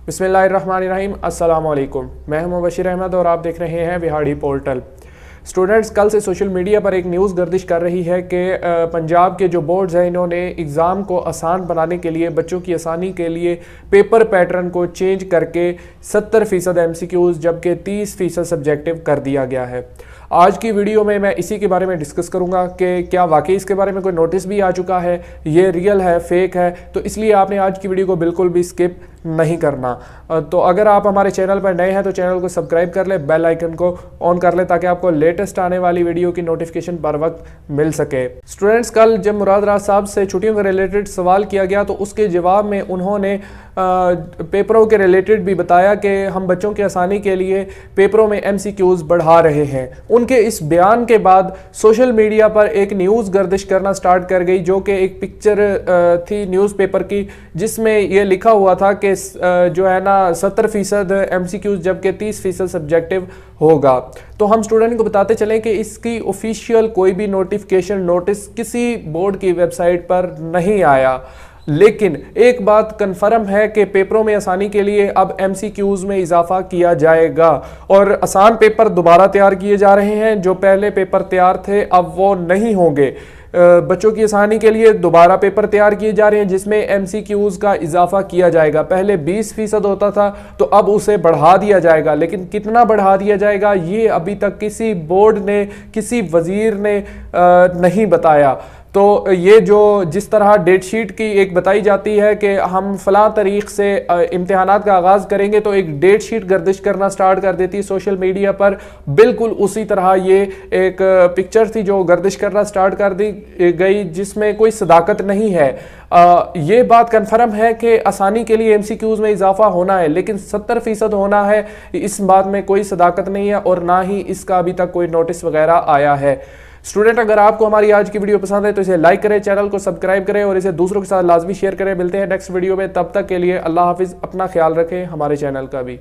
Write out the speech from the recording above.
بسم اللہ الرحمن الرحیم، السلام علیکم۔ میں ہوں مبشر احمد اور آپ دیکھ رہے ہیں ویہاری پورٹل۔ اسٹوڈنٹس، کل سے سوشل میڈیا پر ایک نیوز گردش کر رہی ہے کہ پنجاب کے جو بورڈز ہیں انہوں نے ایگزام کو آسان بنانے کے لیے، بچوں کی آسانی کے لیے پیپر پیٹرن کو چینج کر کے 70% MCQs جبکہ 30% سبجیکٹیو کر دیا گیا ہے۔ آج کی ویڈیو میں اسی کے بارے میں ڈسکس کروں گا کہ کیا واقعی اس کے بارے میں کوئی نوٹس بھی آ چکا ہے، یہ ریئل ہے، فیک ہے، تو اس لیے آپ نے آج کی ویڈیو کو بالکل بھی سکپ نہیں کرنا۔ تو اگر آپ ہمارے چینل پر نئے ہیں تو چینل کو سبسکرائب کر لیں، بیل آئیکن کو آن کر لیں تاکہ آپ کو لیٹسٹ آنے والی ویڈیو کی نوٹیفیکیشن پر وقت مل سکے۔ اسٹوڈنٹس، کل جب مراد راز صاحب سے چھٹیوں کے ریلیٹڈ سوال کیا گیا تو اس کے جواب میں انہوں نے پیپروں کے ریلیٹڈ بھی بتایا کہ ہم بچوں کی آسانی کے لیے پیپروں میں MCQs بڑھا رہے ہیں۔ ان کے اس بیان کے بعد سوشل میڈیا پر ایک نیوز گردش کرنا سٹارٹ کر گئی جو کہ ایک پکچر تھی نیوز پیپر کی، جس میں یہ لکھا ہوا تھا کہ جو ہے نا 70% MCQs جبکہ 30% سبجیکٹیو ہوگا۔ تو ہم اسٹوڈنٹ کو بتاتے چلیں کہ اس کی آفیشیل کوئی بھی نوٹیفیکیشن نوٹس کسی بورڈ کی ویب سائٹ پر نہیں آیا، لیکن ایک بات کنفرم ہے کہ پیپروں میں آسانی کے لیے اب MCQs میں اضافہ کیا جائے گا اور آسان پیپر دوبارہ تیار کیے جا رہے ہیں۔ جو پہلے پیپر تیار تھے اب وہ نہیں ہوں گے۔ بچوں کی آسانی کے لیے دوبارہ پیپر تیار کیے جا رہے ہیں جس میں MCQs کا اضافہ کیا جائے گا۔ پہلے 20% ہوتا تھا تو اب اسے بڑھا دیا جائے گا، لیکن کتنا بڑھا دیا جائے گا یہ ابھی تک کسی بورڈ نے، کسی وزیر نے نہیں بتایا۔ تو یہ جو جس طرح ڈیٹ شیٹ کی ایک بتائی جاتی ہے کہ ہم فلاں تاریخ سے امتحانات کا آغاز کریں گے تو ایک ڈیٹ شیٹ گردش کرنا سٹارٹ کر دیتی ہے سوشل میڈیا پر، بالکل اسی طرح یہ ایک پکچر تھی جو گردش کرنا سٹارٹ کر دی گئی جس میں کوئی صداقت نہیں ہے۔ یہ بات کنفرم ہے کہ آسانی کے لیے MCQs میں اضافہ ہونا ہے، لیکن 70% ہونا ہے، اس بات میں کوئی صداقت نہیں ہے اور نہ ہی اس کا ابھی تک کوئی نوٹس وغیرہ آیا ہے۔ اسٹوڈنٹ، اگر آپ کو ہماری آج کی ویڈیو پسند ہے تو اسے لائک کریں، چینل کو سبسکرائب کریں اور اسے دوسروں کے ساتھ لازمی شیئر کریں۔ ملتے ہیں نیکسٹ ویڈیو میں، تب تک کے لیے اللہ حافظ، اپنا خیال رکھیں، ہمارے چینل کا بھی۔